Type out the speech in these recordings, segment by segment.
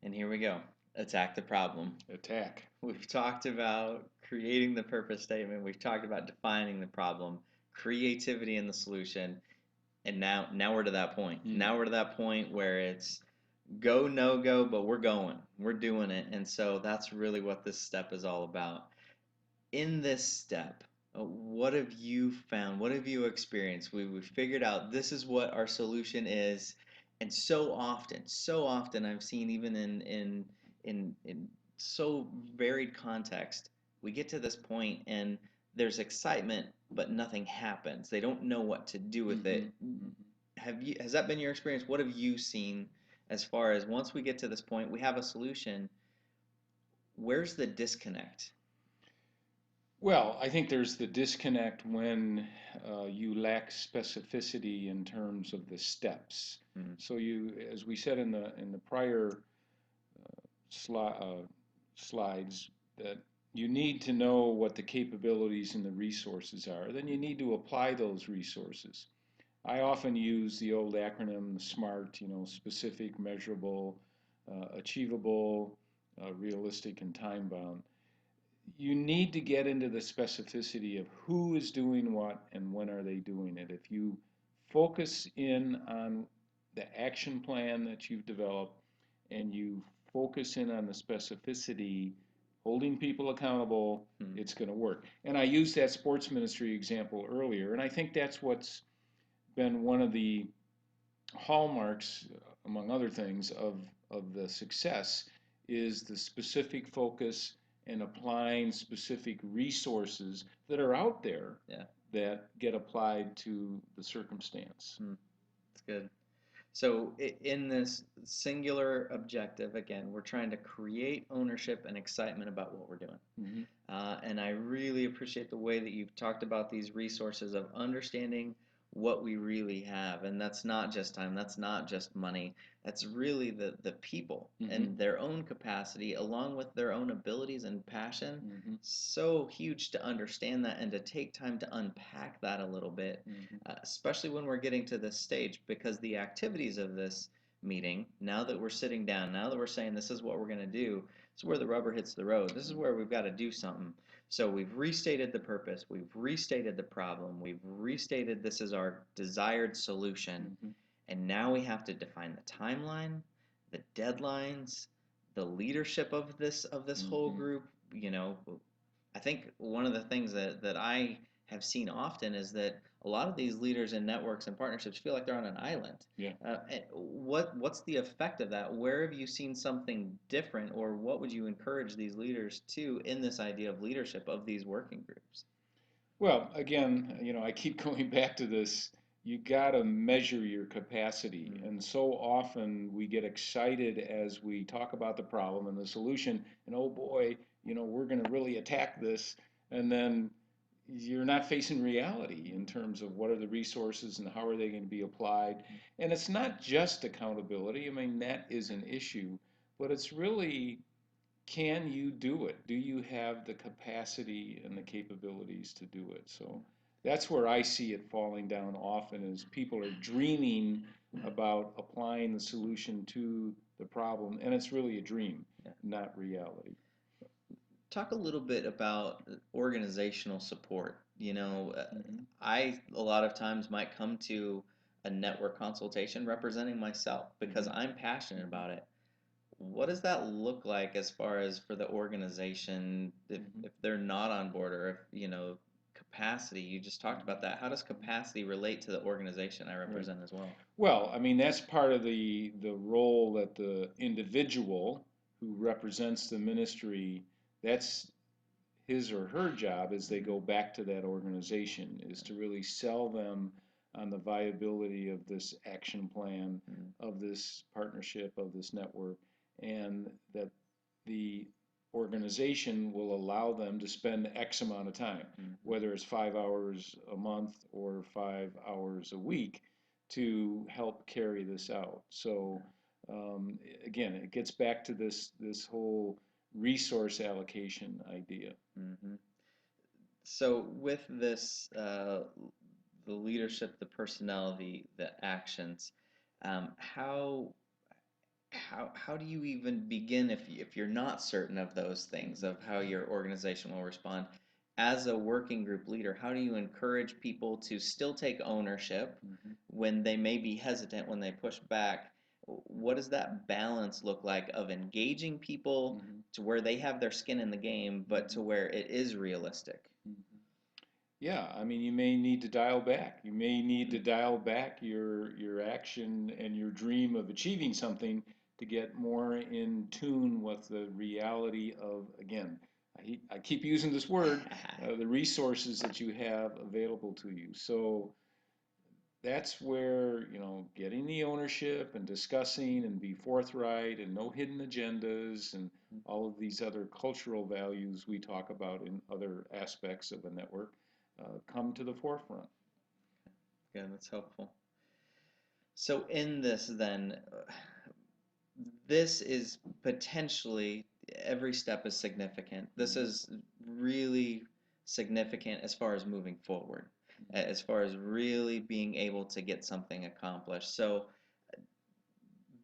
And here we go. Attack the problem. Attack. We've talked about creating the purpose statement. We've talked about defining the problem, creativity in the solution, and now we're to that point. Mm. Now we're to that point where it's go no go, but we're going. We're doing it. And so that's really what this step is all about. In this step, what have you found? What have you experienced? We figured out this is what our solution is, and so often I've seen even in so varied context, we get to this point and there's excitement, but nothing happens. They don't know what to do with Mm-hmm. it. Mm-hmm. Has that been your experience? What have you seen as far as once we get to this point, we have a solution, where's the disconnect? Well, I think there's the disconnect when you lack specificity in terms of the steps. Mm-hmm. So you, as we said in the prior sli slides, that you need to know what the capabilities and the resources are. Then you need to apply those resources. I often use the old acronym SMART, specific, measurable, achievable, realistic, and time bound. You need to get into the specificity of who is doing what and when are they doing it. If you focus in on the action plan that you've developed and you focus in on the specificity, holding people accountable, Mm-hmm. it's going to work. And I used that sports ministry example earlier, and I think that's what's been one of the hallmarks, among other things, of the success is the specific focus and applying specific resources that are out there Yeah. that get applied to the circumstance. Mm, that's good. So, in this singular objective, again, we're trying to create ownership and excitement about what we're doing. Mm-hmm. And I really appreciate the way that you've talked about these resources of understanding what we really have. And that's not just time, that's not just money, that's really the people Mm-hmm. and their own capacity along with their own abilities and passion. Mm-hmm. So huge to understand that and to take time to unpack that a little bit, Mm-hmm. especially when we're getting to this stage, because the activities of this meeting, now that we're sitting down, now that we're saying this is what we're going to do, this is where the rubber hits the road. This is where we've got to do something. So we've restated the purpose, we've restated the problem, we've restated this is our desired solution, Mm-hmm. and now we have to define the timeline, the deadlines, the leadership of this whole Mm-hmm. group. You know, I think one of the things that I have seen often is that a lot of these leaders and networks and partnerships feel like they're on an island. Yeah. What's the effect of that? Where have you seen something different, or what would you encourage these leaders to in this idea of leadership of these working groups? Well, again, I keep going back to this. You got to measure your capacity. Mm, And so often we get excited as we talk about the problem and the solution, and oh boy, we're going to really attack this. And then you're not facing reality in terms of what are the resources and how are they going to be applied. And it's not just accountability. I mean, that is an issue, but it's really, can you do it? Do you have the capacity and the capabilities to do it? So that's where I see it falling down often is people are dreaming about applying the solution to the problem, and it's really a dream, yeah. not reality. Talk a little bit about organizational support. Mm-hmm. I a lot of times might come to a network consultation representing myself because Mm-hmm. I'm passionate Mm-hmm. about it. What does that look like as far as for the organization Mm-hmm. if they're not on board or if, capacity, you just talked about that. How does Mm-hmm. capacity relate to the organization I Right. represent as well? Well, I mean, that's part of the role that the individual who represents the ministry, that's his or her job as they Mm-hmm. go back to that organization is to really sell them on the viability of this action plan, Mm-hmm. of this partnership, of this network, and that the organization will allow them to spend X amount of time, Mm-hmm. whether it's 5 hours a month or 5 hours a week, to help carry this out. So again, it gets back to this whole resource allocation idea. Mm-hmm. So with this, the leadership, the personnel, the actions, how how do you even begin if you're not certain of those things, of how your organization will respond? As a working group leader, how do you encourage people to still take ownership Mhm. when they may be hesitant, when they push back? What does that balance look like of engaging people Mhm. to where they have their skin in the game, but to Mhm. where it is realistic? Mhm. Yeah, I mean, you may need to dial back. You may need to Mm. dial back your action and your dream of achieving something to get more in tune with the reality of, again, I keep using this word, the resources that you have available to you. So that's where, getting the ownership and discussing and be forthright and no hidden agendas and all of these other cultural values we talk about in other aspects of a network come to the forefront. Yeah, that's helpful. So in this then, this is potentially every step is significant. This Mhm. is really significant as far as moving forward, Mhm. as far as really being able to get something accomplished. So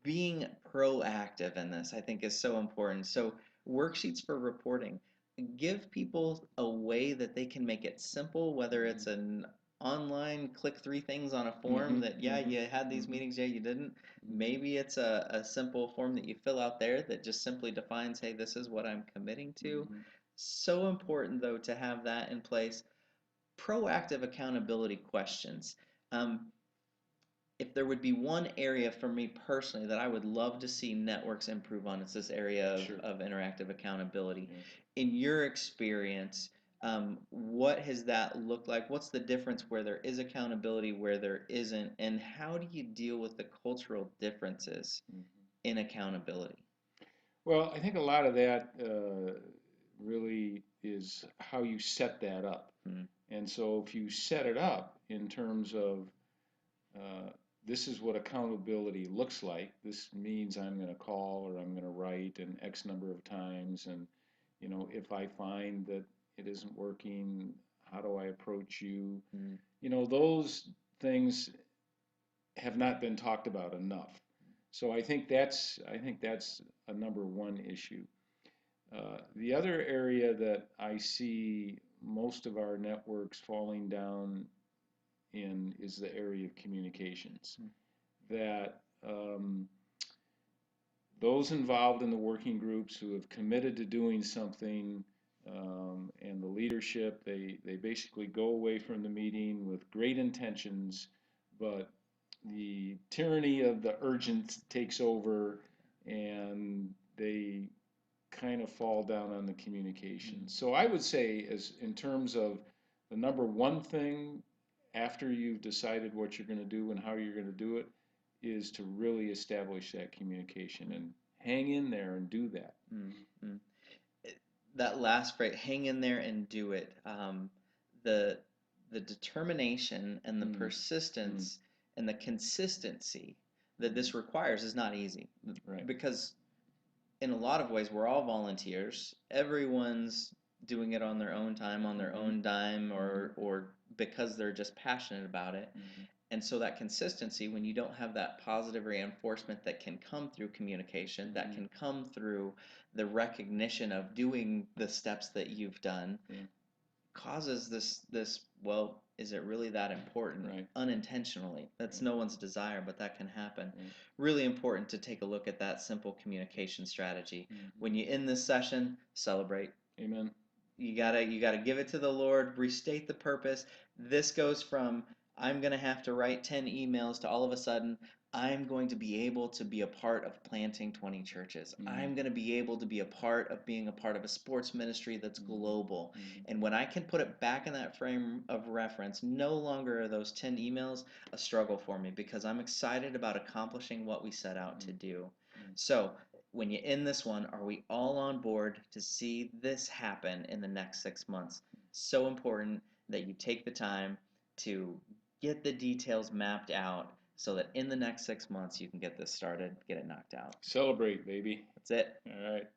being proactive in this, I think, is so important. So worksheets for reporting. Give people a way that they can make it simple, whether it's Mhm. an online click three things on a form Mhm. that, yeah, Mhm. you had these Mhm. meetings, yeah, you didn't. Mhm. Maybe it's a simple form that you fill out there that just simply defines, hey, this is what I'm committing to. Mhm. So important, though, to have that in place. Proactive accountability questions. Um, if there would be one area for me personally that I would love to see networks improve on, it's this area Sure. of interactive accountability. Yeah. In your experience, what has that looked like? What's the difference where there is accountability, where there isn't? And how do you deal with the cultural differences Mhm. in accountability? Well, I think a lot of that really is how you set that up. Mm, And so if you set it up in terms of uh, this is what accountability looks like, this means I'm going to call or I'm going to write an X number of times. And, if I find that it isn't working, how do I approach you? mm, Those things have not been talked about enough. So I think that's a number one issue. The other area that I see most of our networks falling down in is the area of communications. mm, That those involved in the working groups who have committed to doing something, and the leadership, they basically go away from the meeting with great intentions, but the tyranny of the urgent takes over and they kind of fall down on the communication. mm, So I would say, as in terms of the number one thing after you've decided what you're going to do and how you're going to do it, is to really establish that communication and hang in there and do that. mm, mm. That last phrase, hang in there and do it. The the determination and the Mm, mm, persistence and the consistency that mm, this requires is not easy right. because in a lot of ways we're all volunteers. Everyone's doing it on their own time, on their Mm-hmm, own dime, mm-hmm, or because they're just passionate about it. mm-hmm, And so that consistency, when you don't have that positive reinforcement that can come through communication, that mm-hmm, can come through the recognition of doing the steps that you've done, yeah, causes this, well, is it really that important? right, Unintentionally. That's right, no one's desire, but that can happen. right. Really important to take a look at that simple communication strategy. Mm-hmm. When you end this session, celebrate. Amen. You gotta give it to the Lord, restate the purpose. This goes from I'm gonna have to write 10 emails to all of a sudden I'm going to be able to be a part of planting 20 churches. Mm-hmm, I'm going to be able to be a part of being a part of a sports ministry that's mm-hmm, global. mm-hmm, And when I can put it back in that frame of reference, no longer are those 10 emails a struggle for me because I'm excited about accomplishing what we set out to do. mm-hmm. So, when you end this one, are we all on board to see this happen in the next 6 months? So important that you take the time to get the details mapped out so that in the next 6 months you can get this started, get it knocked out. Celebrate, baby. That's it. All right.